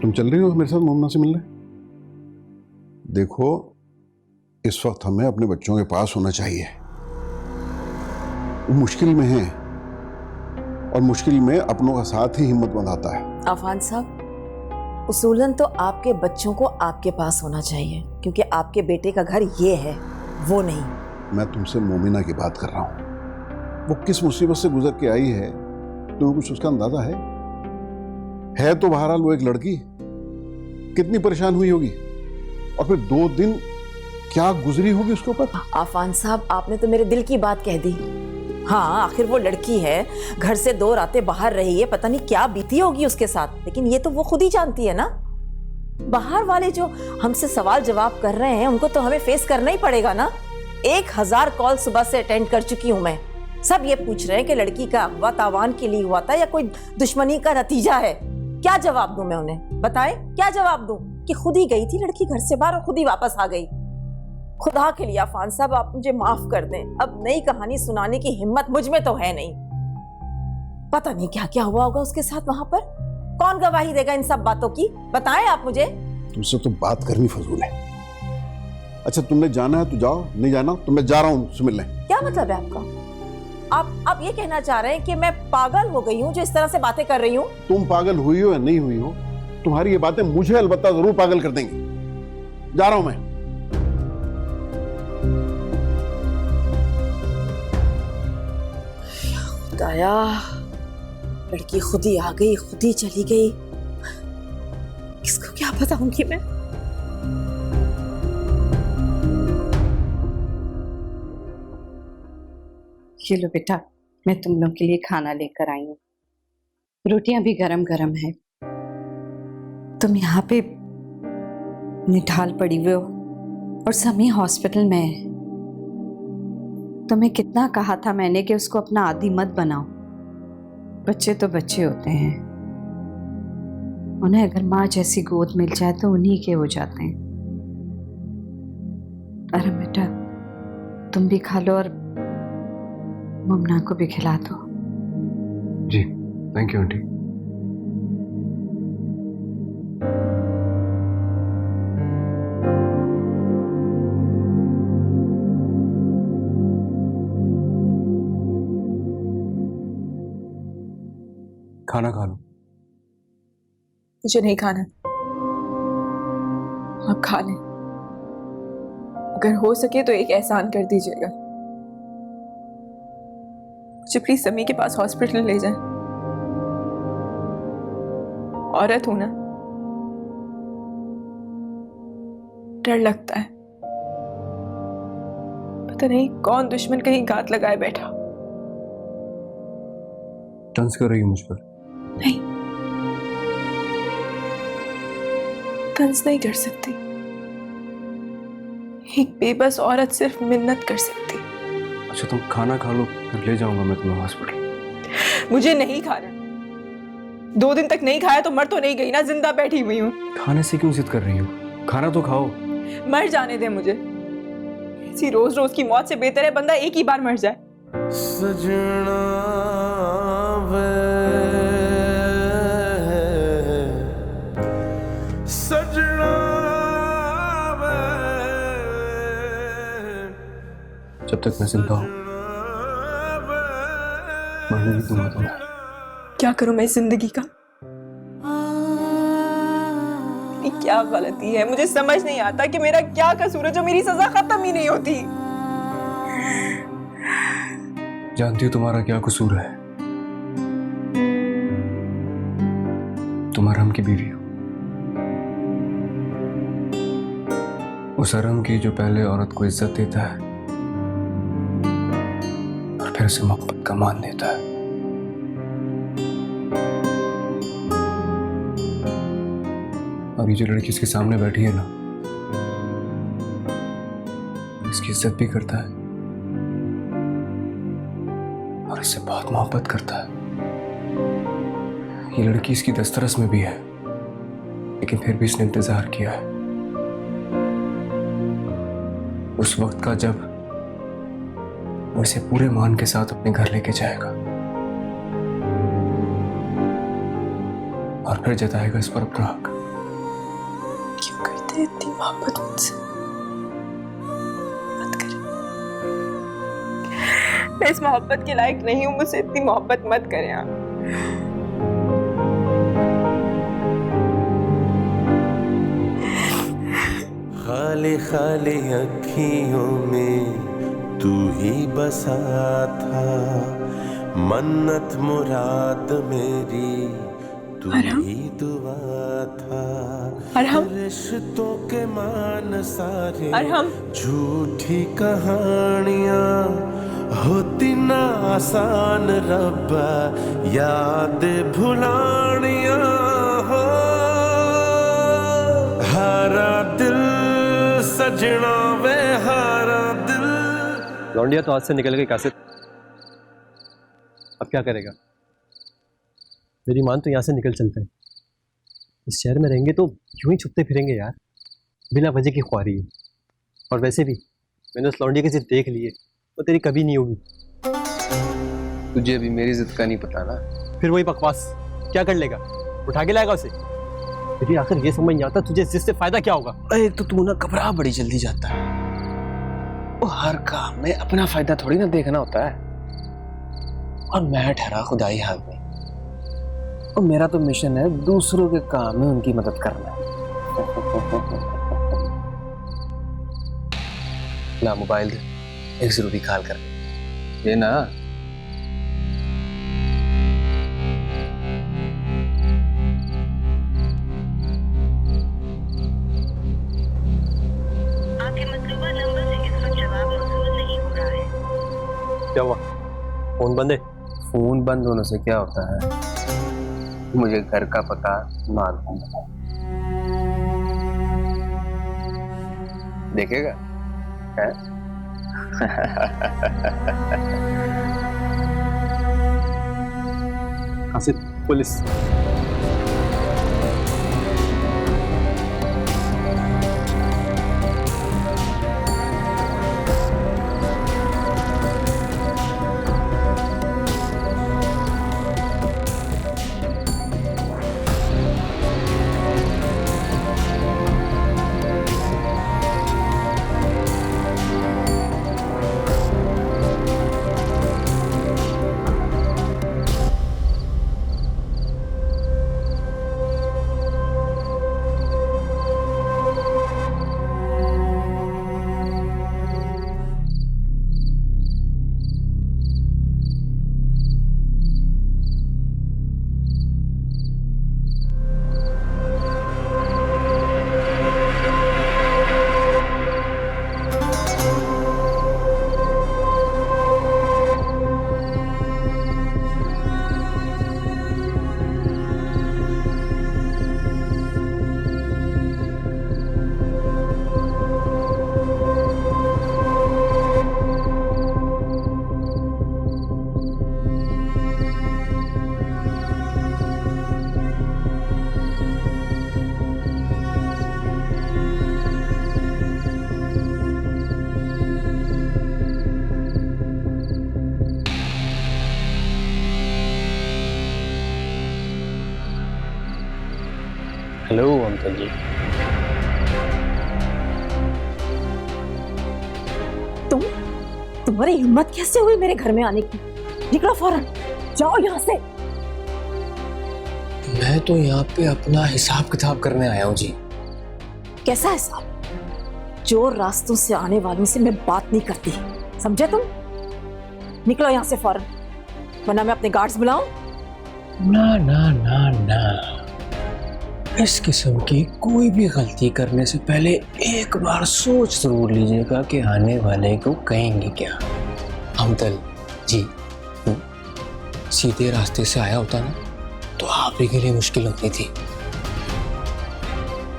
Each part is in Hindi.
तुम चल रही हो मेरे साथ मोमना से मिलने? देखो, इस वक्त हमें अपने बच्चों के पास होना चाहिए। वो मुश्किल में हैं और मुश्किल में अपनों का साथ ही हिम्मत बंधाता है। अफान साहब, उसूलन तो आपके बच्चों को आपके पास होना चाहिए, क्योंकि आपके बेटे का घर ये है, वो नहीं। मैं तुमसे मोमिना की बात कर रहा हूं। वो किस मुसीबत से गुजर के आई है, तुम्हें कुछ उसका अंदाजा है तो बहरहाल वो एक लड़की, कितनी परेशान हुई होगी, और फिर 2 दिन क्या गुजरी होगी उसके ऊपर। आफान साहब, आपने तो मेरे दिल की बात कह दी। हाँ, आखिर वो लड़की है, घर से 2 रातें बाहर रही है, पता नहीं क्या बीती होगी उसके साथ, लेकिन ये तो वो खुद ही जानती है ना। बाहर वाले जो हमसे सवाल जवाब कर रहे हैं, उनको तो हमें फेस करना ही पड़ेगा ना। 1000 कॉल सुबह से अटेंड कर चुकी हूं मैं। सब ये पूछ रहे हैं कि लड़की का अगवा तावान के लिए हुआ था या कोई दुश्मनी का नतीजा है। क्या जवाब दूं मैं उन्हें, बताएं क्या जवाब दूं कि खुद ही गई थी लड़की घर से बाहर और खुद ही वापस आ गई। खुदा के लिए अफान साहब, आप मुझे माफ कर दें, अब नई कहानी सुनाने की हिम्मत मुझ में तो है नहीं। पता नहीं क्या क्या हुआ होगा उसके साथ वहां पर, कौन गवाही देगा इन सब बातों की, बताएं आप मुझे। तुमसे तो बात करनी फजूल है। अच्छा, तुमने जाना है तो जाओ, नहीं जाना तो मैं जा रहा हूं तुमसे मिलने। क्या मतलब है आपका? आप ये कहना चाह रहे हैं कि मैं पागल हो गई हूँ जो इस तरह से बातें कर रही हूँ? तुम पागल हुई हो या नहीं हुई हो, तुम्हारी ये बातें मुझे अलबत्ता जरूर पागल कर देंगी। जा रहा हूं मैं। खुदाया, लड़की खुद ही आ गई, खुद ही चली गई। किसको क्या बताऊंगी मैं? ये लो बेटा, मैं तुम लोग के लिए खाना लेकर आई हूँ। रोटियां भी गरम गरम है। तुम यहाँ पे निठाल पड़ी हुए हो और समी हॉस्पिटल में है। तुम्हें कितना कहा था मैंने कि उसको अपना आदी मत बनाओ। बच्चे तो बच्चे होते हैं, उन्हें अगर माँ जैसी गोद मिल जाए तो उन्हीं के हो जाते हैं। अरे बेटा, तुम भी खा लो और मुमना को भी खिला दो। जी, थैंक यू आंटी। खाना खा लो। मुझे नहीं खाना, आप खा लें। अगर हो सके तो एक एहसान कर दीजिएगा, मुझे प्लीज समी के पास हॉस्पिटल ले जाएं। औरत हूं ना, डर लगता है। पता नहीं कौन दुश्मन कहीं घात लगाए बैठा। तंज कर रही हूँ मुझ पर? नहीं, तंज नहीं कर सकती। एक बेबस औरत सिर्फ मिन्नत कर सकती। अच्छा, तुम खाना खा लो, फिर ले जाऊंगा मैं तुम्हें हॉस्पिटल। मुझे नहीं खाना। 2 दिन तक नहीं खाया तो मर तो नहीं गई ना, जिंदा बैठी हुई हूँ। खाने से क्यों जिद कर रही हो? खाना तो खाओ। मर जाने दे मुझे। ऐसी रोज रोज की मौत से बेहतर है बंदा एक ही बार मर जाए। सजना वे, सजना वे, जब तक मैं जिंदा हूँ मरने भी दूंगा तुम्हें। क्या करूं मैं इस जिंदगी का? मेरी क्या गलती है, मुझे समझ नहीं आता कि मेरा क्या कसूर है जो मेरी सजा खत्म ही नहीं होती। जानती हो तुम्हारा क्या कसूर है? तुम हरम की बीवी हो, उस हरम की जो पहले औरत को इज्जत देता है और फिर उसे मोहब्बत का मान देता है। और ये जो लड़की इसके सामने बैठी है ना, इसकी इज्जत भी करता है और इससे बहुत मोहब्बत करता है। ये लड़की इसकी दस्तरस में भी है, लेकिन फिर भी इसने इंतजार किया है उस वक्त का जब वो इसे पूरे मान के साथ अपने घर लेके जाएगा और फिर जताएगा इस पर अपना हक। करते हैं इतनी मोहब्बत मुझसे, मत करें। मैं इस मोहब्बत के लायक नहीं हूँ, मुझसे इतनी मोहब्बत मत करें आप। खाली खाली अखियों में तू ही बसा था, मन्नत मुराद मेरी तू ही दुआ था। अरहम, रिश्तों के मान सारे अरहम, झूठी कहानियां होती ना आसान रब्बा, याद भुलानियां हो। हारा दिल सजना वे हारा दिल। लौंडिया तो हाथ से निकल गई कासिद, अब क्या करेगा? मेरी मान तो यहाँ से निकल चलते हैं। इस शहर में रहेंगे तो यूं ही छुपते फिरेंगे यार, बिना वजह की ख्वारी है। और वैसे भी मैंने उस लौंडिया की जिद देख ली है, वो तेरी कभी नहीं होगी। तुझे अभी मेरी जिद का नहीं पता ना। फिर वही बकवास, क्या कर लेगा? उठा के लाएगा उसे? फिर आखिर ये समझ नहीं आता तुझे जिससे फायदा क्या होगा? एक तो तू ना घबरा बड़ी जल्दी जाता है। वो हर काम में अपना फायदा थोड़ी ना देखना होता है। और मैं ठहरा खुदाई हाल में, और मेरा तो मिशन है दूसरों के काम में उनकी मदद करना। ला मोबाइल दे, एक जरूरी कॉल कर ये ना। आपके मतलूबा नंबर से इस वक्त जवाब मौसूल नहीं हो रहा है। क्या हुआ? फोन बंद है? फोन बंद होने से क्या होता है? मुझे घर का पता मालूम है। देखेगा है? कासिद, पुलिस। हेलो अंकल जी। तुम्हारी हिम्मत कैसे हुई मेरे घर में आने की? निकलो फौरन, जाओ यहाँ से। मैं तो यहाँ पे अपना हिसाब किताब करने आया हूँ जी। कैसा हिसाब? जो रास्तों से आने वालों से मैं बात नहीं करती, समझे तुम? निकलो यहाँ से फौरन, वरना मैं अपने गार्ड्स बुलाऊं। ना ना ना ना, इस किस्म की कोई भी गलती करने से पहले एक बार सोच जरूर लीजिएगा कि आने वाले को कहेंगे क्या। अमतल जी सीधे रास्ते से आया होता ना तो आप ही के लिए मुश्किल होती थी।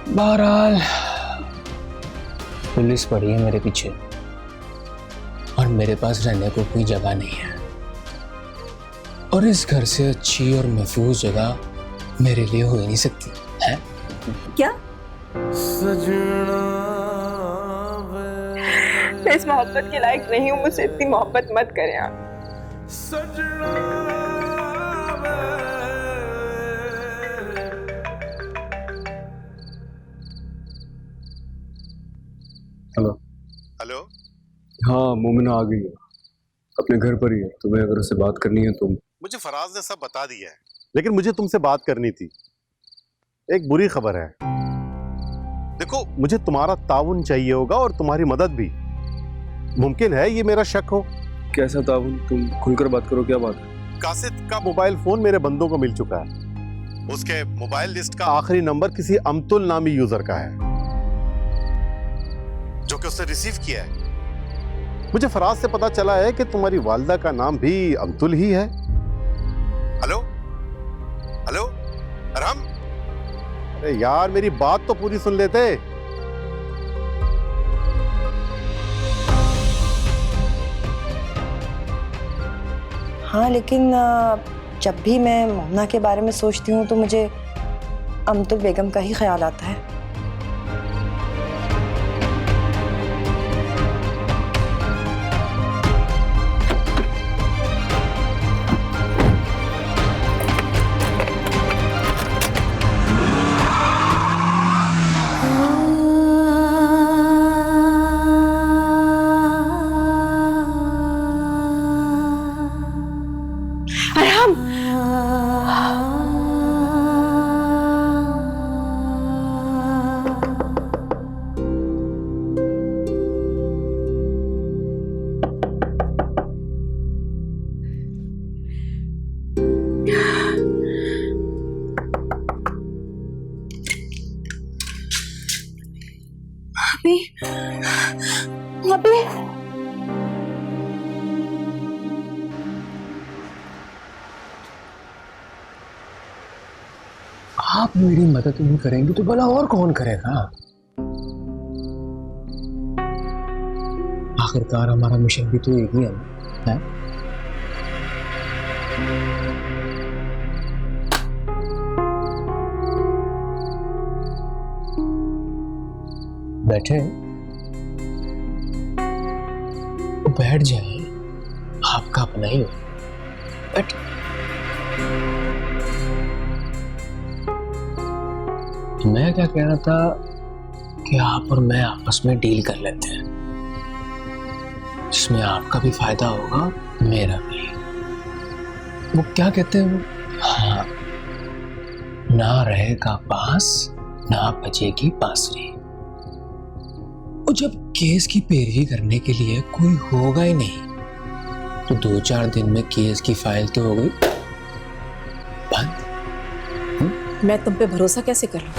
बहरहाल पुलिस पड़ी है मेरे पीछे और मेरे पास रहने को कोई जगह नहीं है, और इस घर से अच्छी और महफूज जगह मेरे लिए हो ही नहीं सकती है। क्या? सजना मैं इस मोहब्बत के लायक नहीं हूँ, मुझसे इतनी मोहब्बत मत करें आप। सजना हाँ मोमिना आ गई है, अपने घर पर ही है। तुम्हें अगर उससे बात करनी है तो मुझे फराज ने सब बता दिया है, लेकिन मुझे तुमसे बात करनी थी। एक बुरी खबर है। देखो, मुझे तुम्हारा ताउन चाहिए होगा और तुम्हारी मदद भी। मुमकिन है ये मेरा शक हो। कैसा ताउन? तुम खुलकर बात करो, क्या बात है? कासिद का मोबाइल फोन मेरे बंदों को मिल चुका है। उसके मोबाइल लिस्ट का आखिरी नंबर किसी अमतुल नामी यूजर का है, जो कि उसने रिसीव किया है। मुझे फराज से पता चला है कि तुम्हारी वालिदा का नाम भी अमतुल ही है। हेलो हेलो अरहम, अरे यार मेरी बात तो पूरी सुन लेते। हाँ, लेकिन जब भी मैं मोहना के बारे में सोचती हूँ तो मुझे अमतुल बेगम का ही ख्याल आता है। आप मेरी मदद नहीं करेंगे तो भला और कौन करेगा? आखिरकार हमारा मिशन भी तो एक ही है? बैठे तो बैठ जाए, आपका अपना ही हो। बैठ। मैं क्या कह रहा था कि आप और मैं आपस में डील कर लेते हैं, जिसमें आपका भी फायदा होगा, मेरा भी। वो क्या कहते हैं वो? हाँ, ना रहेगा पास ना बजेगी बांसुरी। और जब केस की पैरवी करने के लिए कोई होगा ही नहीं तो 2-4 दिन में केस की फाइल तो हो गई बंद। मैं तुम पे भरोसा कैसे करूं?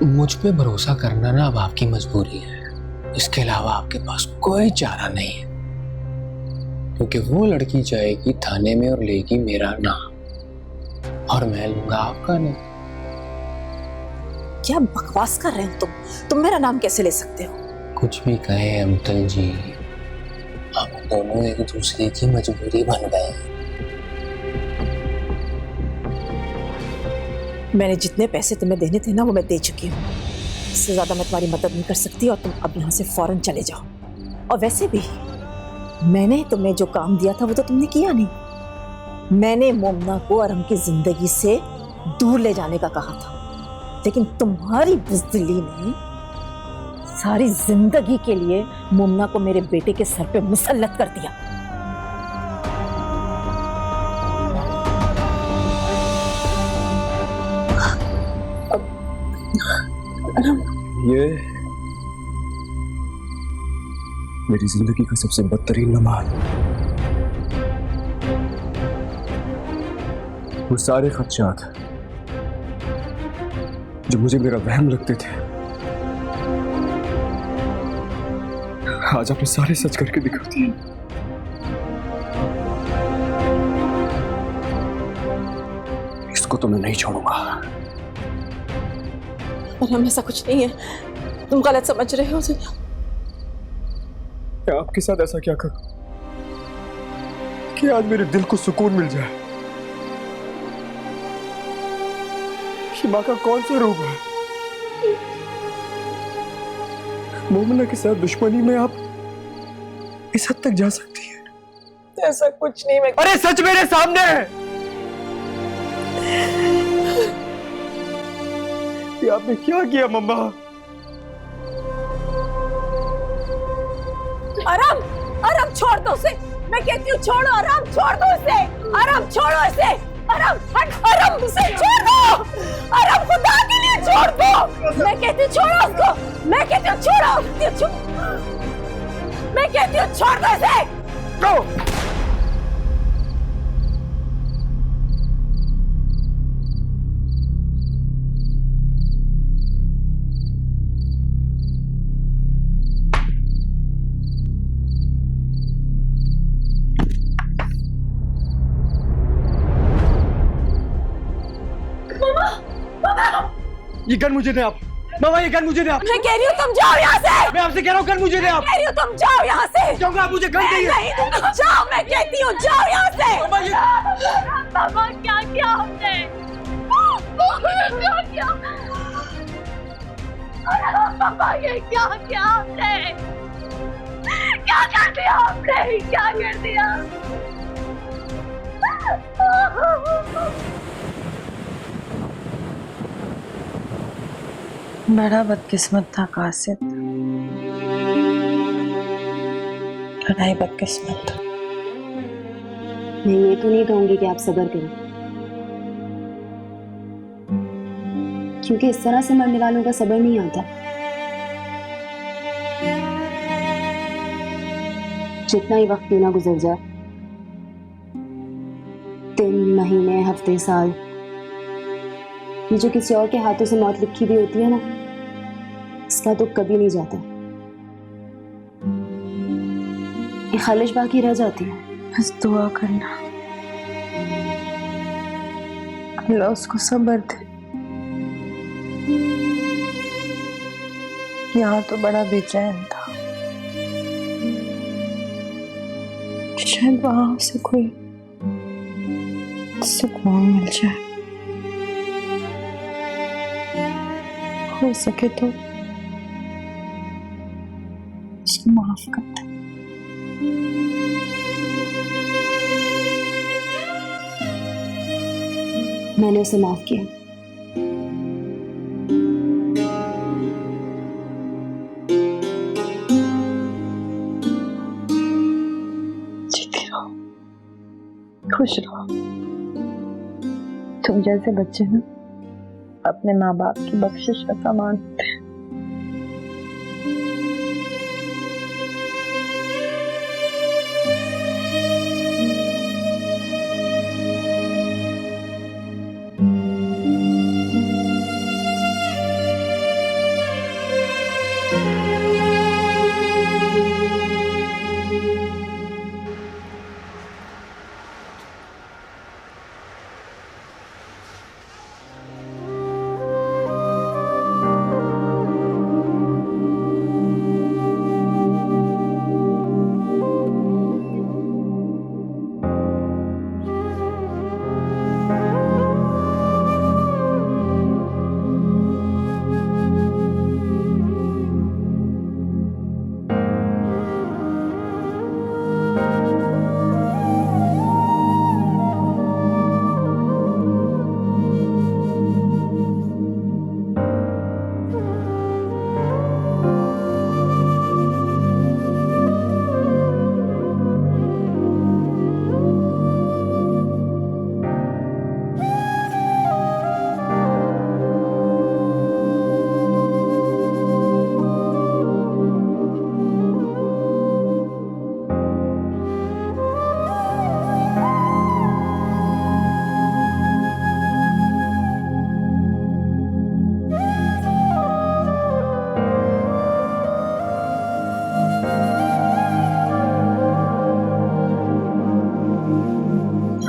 मुझ पे भरोसा करना ना अब आपकी मजबूरी है। इसके अलावा आपके पास कोई चारा नहीं है, क्योंकि वो लड़की जाएगी थाने में और लेगी मेरा नाम और मैं लूंगा आपका नहीं। क्या बकवास कर रहे हो तुम मेरा नाम कैसे ले सकते हो? कुछ भी कहें अमतल जी, हम दोनों एक दूसरे की मजबूरी बन गए। मैंने जितने पैसे तुम्हें देने थे ना वो मैं दे चुकी हूँ। इससे ज्यादा मैं तुम्हारी मदद नहीं कर सकती और तुम अब यहाँ से फौरन चले जाओ। और वैसे भी मैंने तुम्हें जो काम दिया था वो तो तुमने किया नहीं। मैंने मोमना को अरहम की जिंदगी से दूर ले जाने का कहा था, लेकिन तुम्हारी बुज़दिली ने सारी जिंदगी के लिए मोमना को मेरे बेटे के सर पे मुसल्लत कर दिया। ये मेरी जिंदगी का सबसे बदतरीन लम्हा है। वो सारे खदशात जो मुझे मेरा वहम लगते थे, आज आपने सारे सच करके दिखा दिए। इसको तो मैं नहीं छोड़ूंगा। अरहम, ऐसा कुछ नहीं है, तुम गलत समझ रहे हो। मैं आपके साथ ऐसा क्या करूं कि आज मेरे दिल को सुकून मिल जाए? माँ का कौन सा रूप है? मोमिना के साथ दुश्मनी में आप इस हद तक जा सकती है? ऐसा कुछ नहीं। मैं अरे सच मेरे सामने है। ये आपने क्या किया मम्मा? आराम, आराम छोड़ दो उसे, मैं कहती हूँ छोड़ो, आराम छोड़ दो उसे, आराम छोड़ो इसे, आराम हट, आराम उसे छोड़ दो, आराम खुदा के लिए छोड़ दो, मैं कहती हूँ छोड़ो उसको, मैं कहती हूँ छोड़ो, मैं कहती हूँ छोड़ दो इसे। ये गन मुझे दे आप, मामा, ये गन मुझे दे आप। मैं कह रही हूँ तुम जाओ यहाँ से, मैं आपसे कह रहा हूँ गन मुझे दे आप। कह रही हूँ तुम जाओ यहाँ से। क्यों आप मुझे गन देंगे? नहीं दूंगा, जाओ, मैं कहती हूँ जाओ यहाँ से। पापा क्या किया हमने? क्या किया? पापा ये क्या किया हमने? क्या कर दिया हमने? क्या कर दिया? बड़ा बदकिस्मत था कासिम, बड़ा ही बदकिस्मत था। मैं ये तो नहीं कहूंगी कि आप सब्र करें, क्योंकि इस तरह से मरने वालों का सब्र नहीं आता। जितना ही वक्त क्यों ना गुजर जाए, 3 महीने, हफ्ते, साल, ये जो किसी और के हाथों से मौत लिखी भी होती है ना, इसका तो कभी नहीं जाता, ये खालिश बाकी रह जाती है। बस दुआ करना अल्लाह उसको सब्र दे। यहाँ तो बड़ा बेचैन था, शायद वहां से कोई सुकून मिल जाए, हो सके तो उसको माफ कर दे। मैंने उसे माफ किया। जीती रहो, खुश रहो। तुम जैसे बच्चे ना अपने माँ बाप की बख्शिश का सामान होते हैं।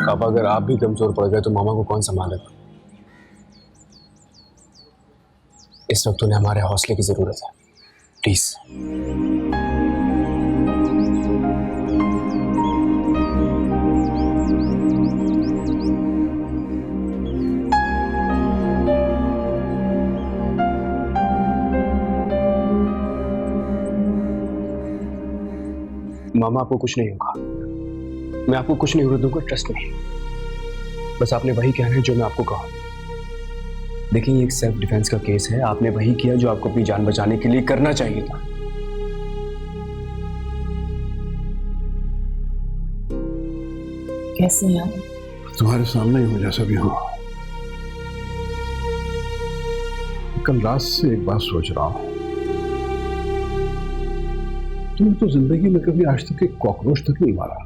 पापा, अगर आप भी कमजोर पड़ गए तो मामा को कौन संभालेगा? इस वक्त उन्हें हमारे हौसले की जरूरत है, प्लीज। मामा, आपको कुछ नहीं होगा, मैं आपको कुछ नहीं होने दूंगा, ट्रस्ट में। बस आपने वही कहना है जो मैं आपको कहूं। देखिए, ये एक सेल्फ डिफेंस का केस है, आपने वही किया जो आपको अपनी जान बचाने के लिए करना चाहिए था। कैसे हैं आप? तुम्हारे सामने ही हूं जैसा भी हूं। कल रात से एक बात सोच रहा हूं, तुमने तो जिंदगी में कभी आज तक एक कॉकरोच तक नहीं मारा,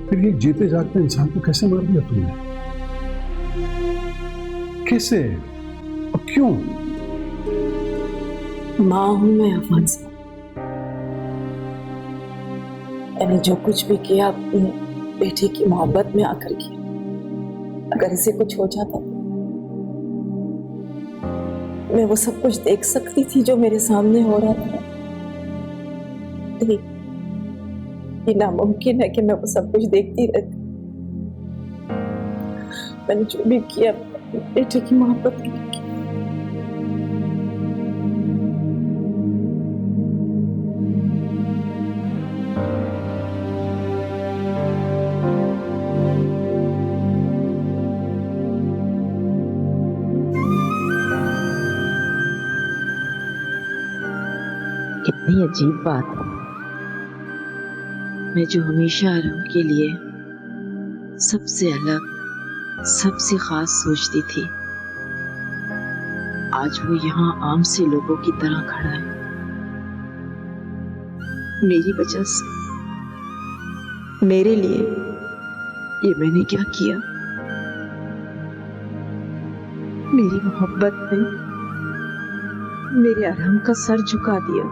फिर ये जीते जागते इंसान को कैसे मार दिया तुमने? कैसे और क्यों? माँ हूं मैं अफान साहब। मैंने जो कुछ भी किया अपनी बेटी की मोहब्बत में आकर किया। अगर इसे कुछ हो जाता मैं वो सब कुछ देख सकती थी जो मेरे सामने हो रहा था। नहीं, ये नामुमकिन है कि मैं वो सब कुछ देखती रहती। मैंने जो भी किया बेटे की मोहब्बत के लिए किया। कितनी अजीब बात है। मैं जो हमेशा आराम के लिए सबसे अलग, सबसे खास सोचती थी, आज वो यहाँ आम से लोगों की तरह खड़ा है। मेरी वजह से, मेरे लिए ये मैंने क्या किया? मेरी मोहब्बत ने मेरे आराम का सर झुका दिया।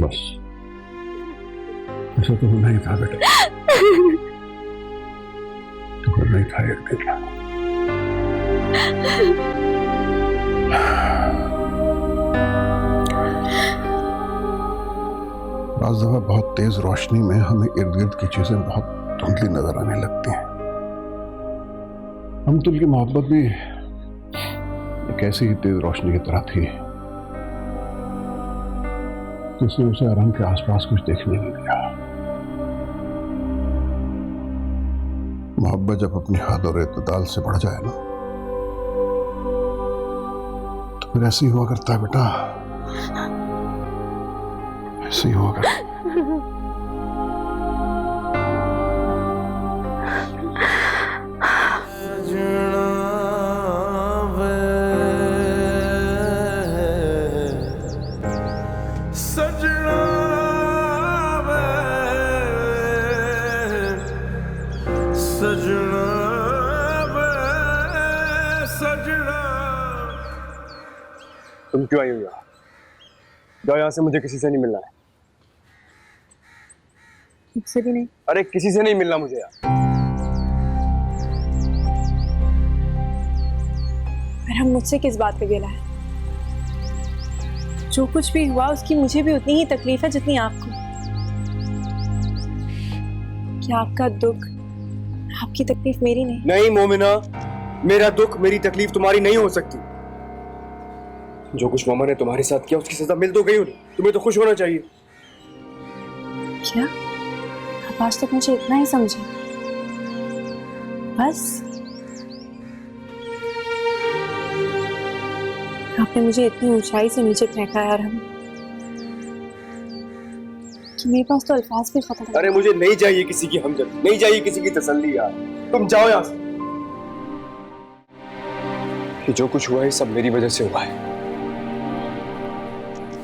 बस ऐसा तो होना ही था बेटा, तो होना ही था एक दिन। बाज़ दफा बहुत तेज रोशनी में हमें इर्द गिर्द की चीजें बहुत धुंधली नजर आने लगती हैं। हम तुम की मोहब्बत भी एक ऐसी ही तेज रोशनी की तरह थी, जिसने उसे आराम के आसपास कुछ देखने नहीं दिया। मोहब्बत जब अपनी हद और इत्तेदाल से बढ़ जाए ना, तो फिर ऐसे ही हुआ करता है बेटा, ऐसे ही हुआ करता है। तुम क्यों आई हो यहाँ? जाओ यहाँ से, मुझे किसी से नहीं मिलना है। मुझसे भी नहीं? अरे किसी से नहीं मिलना मुझे यार। हम मुझसे किस बात पे गिला है? जो कुछ भी हुआ उसकी मुझे भी उतनी ही तकलीफ है जितनी आपको। क्या आपका दुख, आपकी तकलीफ मेरी नहीं? नहीं मोमिना, मेरा दुख, मेरी तकलीफ तुम्हारी नहीं हो सकती। जो कुछ मामा ने तुम्हारे साथ किया उसकी सजा मिल तो गई उन्हें, तुम्हें तो खुश होना चाहिए। क्या आप आज तक मुझे इतना ही समझे? बस आपने मुझे इतनी ऊंचाई से नीचे फेंका यार, हम कि मेरे पास तो अल्फाज भी खत्म। अरे मुझे नहीं चाहिए किसी की हमदर्दी, नहीं चाहिए किसी की तसल्ली यार। तुम जाओ यहाँ से। कि जो कुछ हुआ है सब मेरी वजह से हुआ है।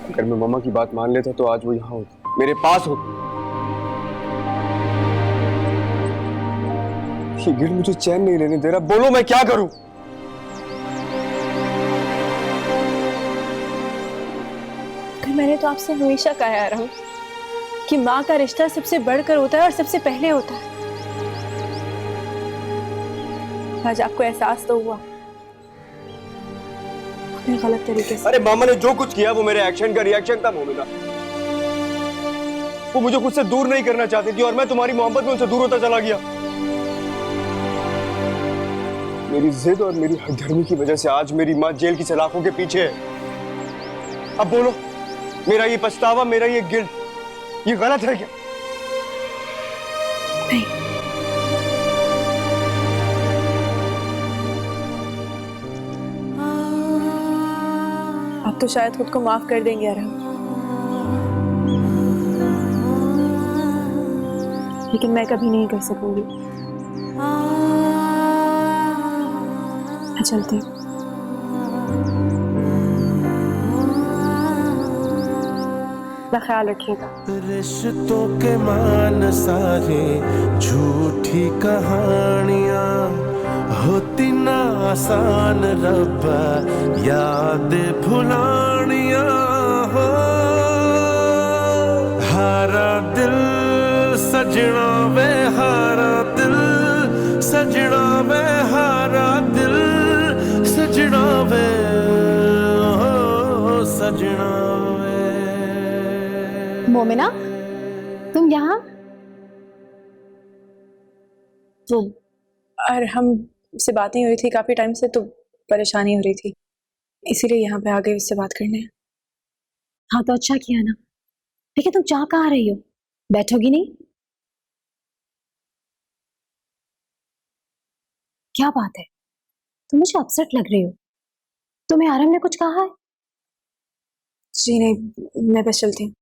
अगर मैं मामा की बात मान लेता तो आज वो यहाँ होती, मेरे पास होती। ये गिल मुझे चैन नहीं लेने दे रहा, बोलो मैं क्या करूं? मैंने तो आपसे हमेशा कहा है राहुल कि माँ का रिश्ता सबसे बढ़कर होता है और सबसे पहले होता है। आज आपको एहसास तो हुआ अपने गलत तरीके से। अरे मामा ने जो कुछ किया वो मेरे एक्शन का रिएक्शन था मोमिना। वो मुझे खुद से दूर नहीं करना चाहती थी और मैं तुम्हारी मोहब्बत में उनसे दूर होता चला गया। मेरी जिद और मेरी हठधर्मी की वजह से आज मेरी माँ जेल की सलाखों के पीछे है। अब बोलो, मेरा ये पछतावा, मेरा ये गिल्ट, ये गलत है क्या? नहीं, आप तो शायद खुद को माफ कर देंगे अरहम, लेकिन मैं कभी नहीं कर सकूंगी। मैं चलती हूँ। अपना ख्याल रखिएगा। रिश्तों के मान सारे झूठी कहानियां, होती ना आसान रब्बा याद भुलानियां हो। हारा दिल सजना वे हारा दिल, सजना वे हारा दिल, सजना वे हो सजना वे। मोमिना, तुम यहाँ? तो अरहम से बात नहीं हो रही थी काफी टाइम से, तो परेशानी हो रही थी, इसीलिए यहाँ पे आ गई उससे बात करने। हाँ तो अच्छा किया ना, लेकिन तुम चाह कहाँ रही हो? बैठोगी नहीं? क्या बात है, तुम मुझे अपसेट लग रही हो। तुम्हें आरम ने कुछ कहा है? जी नहीं, मैं बस चलती हूँ।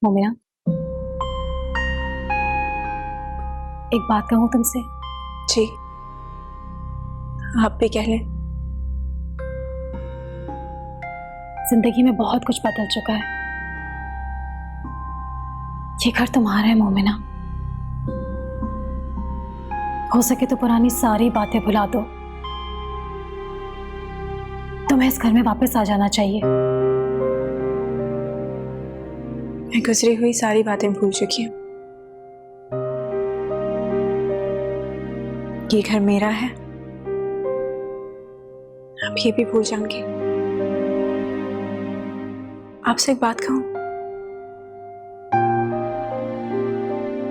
मोमिना, एक बात कहूँ तुमसे? जी, आप भी कह लें। जिंदगी में बहुत कुछ बदल चुका है। ये घर तुम्हारा है मोमिना। हो सके तो पुरानी सारी बातें भुला दो। तुम्हें इस घर में वापस आ जाना चाहिए। मैं गुजरी हुई सारी बातें भूल चुकी हूँ। ये घर मेरा है, अब ये भी भूल जाऊंगी। आपसे एक बात कहूं?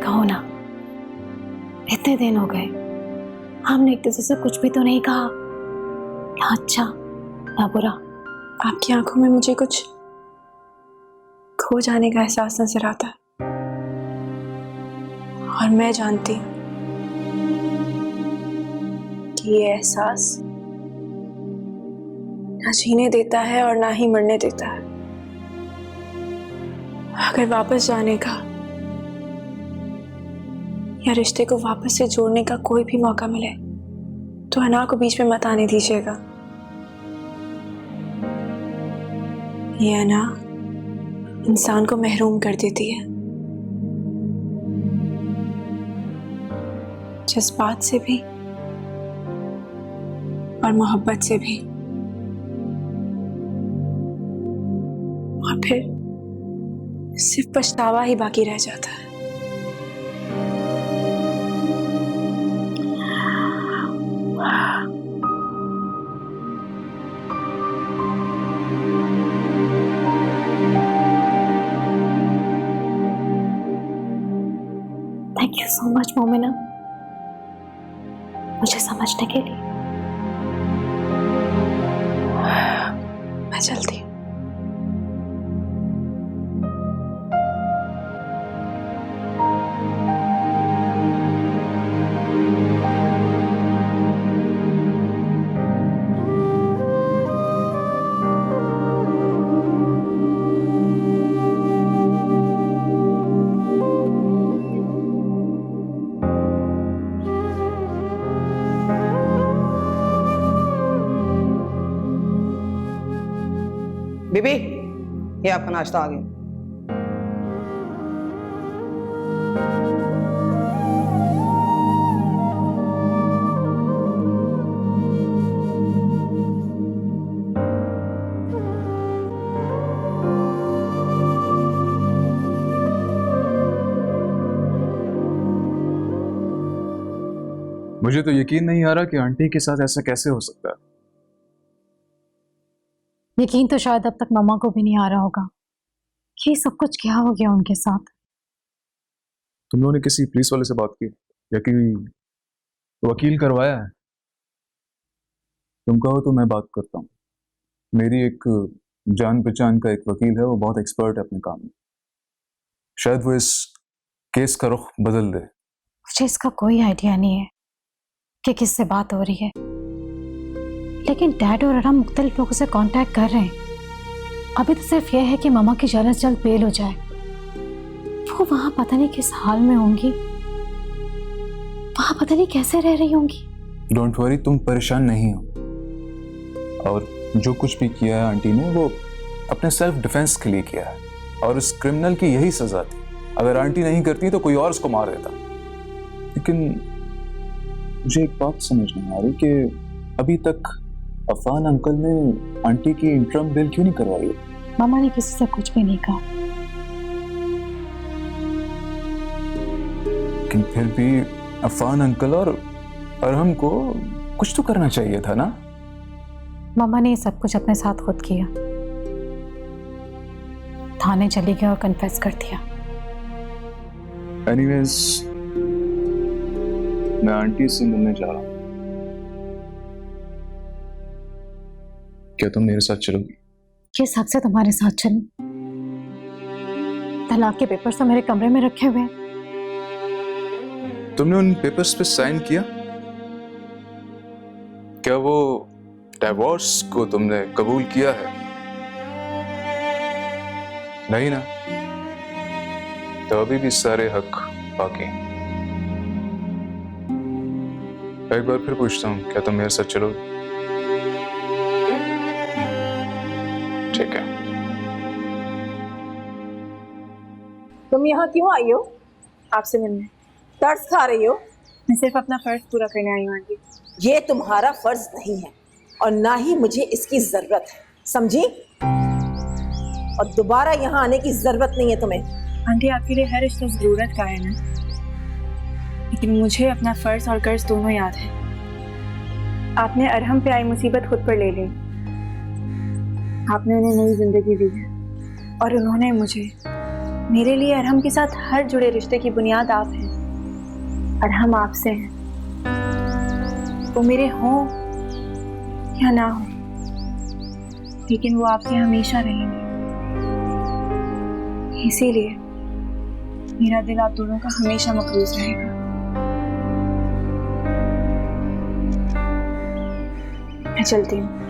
कहो ना। इतने दिन हो गए, हमने एक दूसरे से कुछ भी तो नहीं कहा, ना अच्छा ना बुरा। आपकी आंखों में मुझे कुछ खो जाने का एहसास नजर आता है, और मैं जानती हूं कि ये एहसास ना जीने देता है और ना ही मरने देता है। अगर वापस जाने का या रिश्ते को वापस से जोड़ने का कोई भी मौका मिले तो अना को बीच में मत आने दीजिएगा। ये अना इंसान को महरूम कर देती है, जज्बात से भी और मोहब्बत से भी, और फिर सिर्फ पछतावा ही बाकी रह जाता है। Thank you so much Momina, मुझे समझने के लिए। मैं चलती हूँ। बीबी, ये आपका नाश्ता आ गया। मुझे तो यकीन नहीं आ रहा कि आंटी के साथ ऐसा कैसे हो सकता है। यकीन तो शायद अब तक मम्मा को भी नहीं आ रहा होगा कि सब कुछ क्या हो गया उनके साथ। तुम लोगों ने किसी पुलिस वाले से बात की या कि वकील करवाया है? तुम कहो तो मैं बात करता हूँ। मेरी एक जान पहचान का एक वकील है, वो बहुत एक्सपर्ट है अपने काम में। शायद वो इस केस का रुख बदल दे। मुझे इसका कोई आइडिया नहीं है कि किससे बात हो रही है, लेकिन डैड और अरहम मुख्तलिफ लोगों से कांटेक्ट कर रहे हैं। अभी तो सिर्फ यह है कि मामा की जल्द से जल्द बेल हो जाए। वो वहां पता नहीं किस हाल में होंगी, वहां पता नहीं कैसे रह रही होंगी। डोंट वरी, तुम परेशान नहीं हो। और जो कुछ भी किया है आंटी ने, वो अपने सेल्फ डिफेंस के लिए किया है, और उस क्रिमिनल की यही सजा थी। अगर आंटी नहीं करती तो कोई और उसको मार देता। लेकिन मुझे एक बात समझ नहीं आ रही कि अभी तक अफान अंकल ने आंटी की इंटरम बिल क्यों नहीं करवाई है? मामा ने किसी से कुछ भी नहीं कहा। लेकिन फिर भी अफान अंकल और अरहम को कुछ तो करना चाहिए था ना? मामा ने ये सब कुछ अपने साथ खुद किया। थाने चली गई और कन्फेस कर दिया। एनीवेज, मैं आंटी से मिलने जा रहा हूँ। क्या तुम मेरे साथ चलोगी? किस हक से तुम्हारे साथ चलूं? तलाक के पेपर्स तो मेरे कमरे में रखे हुए हैं। तुमने उन पेपर्स पे साइन किया? क्या वो डिवोर्स को तुमने कबूल किया है? नहीं ना? तो अभी भी सारे हक बाकी हैं। एक बार फिर पूछता हूँ, क्या तुम मेरे साथ चलोगे? ठीक है। तुम यहाँ क्यों आई हो? आपसे मिलने। तरस खा रही हो? मैं सिर्फ अपना फर्ज पूरा करने आई हूँ आंटी। ये तुम्हारा फर्ज नहीं है और ना ही मुझे इसकी जरूरत है, समझी? और दोबारा यहाँ आने की जरूरत नहीं है तुम्हें। आंटी, आपके लिए हर रिश्ता जरूरत का है ना, लेकिन मुझे अपना फर्ज और कर्ज दोनों याद है। आपने अरहम पे आई मुसीबत खुद पर ले ली। आपने उन्हें नई जिंदगी दी है और उन्होंने मुझे। मेरे लिए अरहम के साथ हर जुड़े रिश्ते की बुनियाद आप हैं और हम आपसे हैं। वो मेरे हों या ना हो, लेकिन वो आपके हमेशा रहेंगे। इसीलिए मेरा दिल आप दोनों का हमेशा मकरूज रहेगा। मैं चलती हूँ।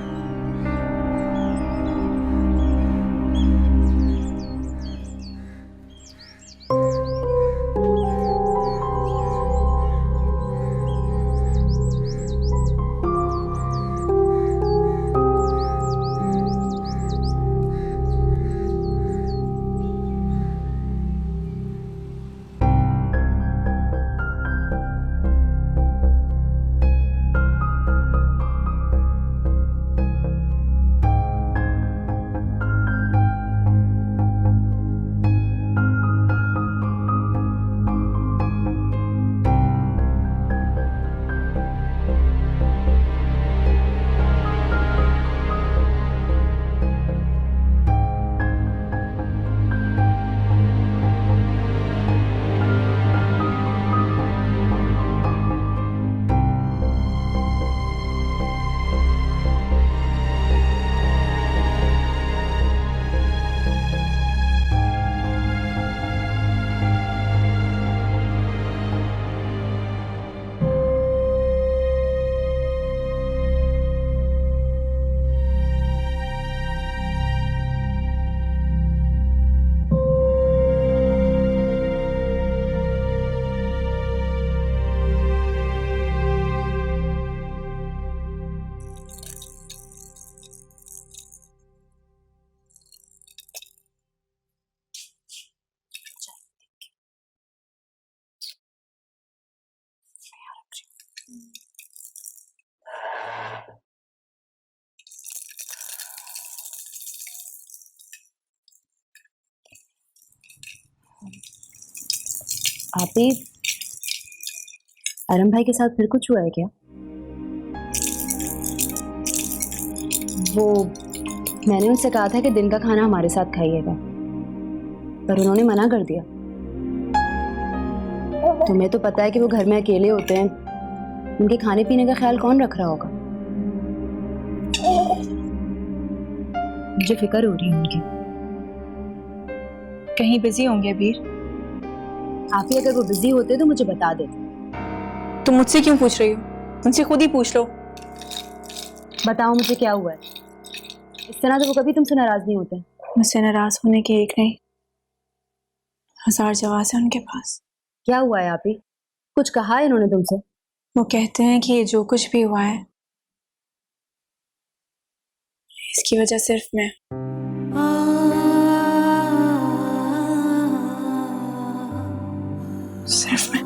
आपी, अरहम भाई के साथ फिर कुछ हुआ है क्या? वो मैंने उनसे कहा था कि दिन का खाना हमारे साथ खाइएगा, पर उन्होंने मना कर दिया। तुम्हें तो पता है कि वो घर में अकेले होते हैं, उनके खाने पीने का ख्याल कौन रख रहा होगा? मुझे फिक्र हो रही है उनकी। कहीं बिजी होंगे वीर। आप ही अगर वो बिजी होते तो मुझे बता देते। तुम मुझसे क्यों पूछ रही हो? उनसे खुद ही पूछ लो। बताओ मुझे क्या हुआ है? इस तरह तो वो कभी तुमसे नाराज नहीं होते। मुझसे नाराज होने के एक नहीं 1000 जवाब है उनके पास। क्या हुआ है आप ही? कुछ कहा है इन्होंने तुमसे? वो कहते हैं कि ये जो कुछ भी हुआ है इसकी वजह सिर्फ मैं। सिर्फ मैं।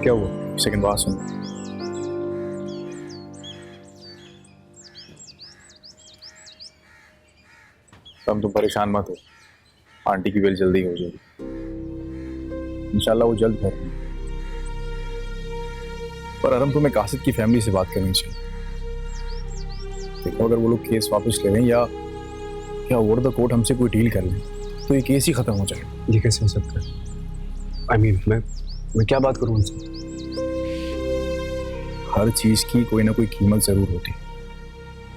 क्या हुआ? सेकंड बात सुन। तुम परेशान मत हो, आंटी की बेल जल्दी हो जाएगी इंशाल्लाह, वो जल्द घर में। पर अरम तुम्हें कासिद की फैमिली से बात करनी चाहिए। देखो अगर वो लोग केस वापस ले लें या ओवर द कोर्ट हमसे कोई डील कर लें तो ये केस ही खत्म हो जाएगा। ये कैसे हो सकता है? आई मीन मैं क्या बात करूं उनसे? हर चीज की कोई ना कोई कीमत जरूर होती है।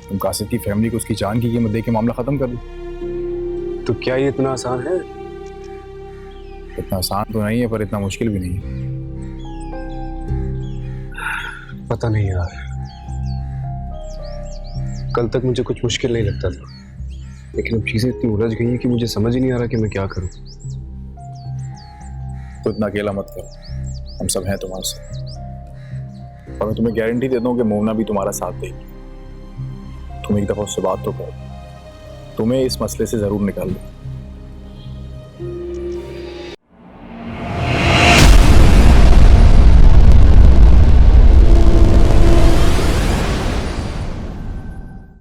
तुम कासिद की फैमिली को उसकी जान की कीमत दे के मामला खत्म कर दो। तो क्या ये इतना आसान है? इतना आसान तो नहीं है पर इतना मुश्किल भी नहीं है। पता नहीं यार, कल तक मुझे कुछ मुश्किल नहीं लगता था, लेकिन अब चीजें इतनी उलझ गई हैं कि मुझे समझ ही नहीं आ रहा कि मैं क्या करूं। तो इतना अकेला मत करो, हम सब हैं तुम्हारे साथ। और मैं तुम्हें गारंटी देता हूँ कि मोहना भी तुम्हारा साथ देगी। तुम एक दफा उससे बात तो करो, तुम्हें इस मसले से जरूर निकाल दो।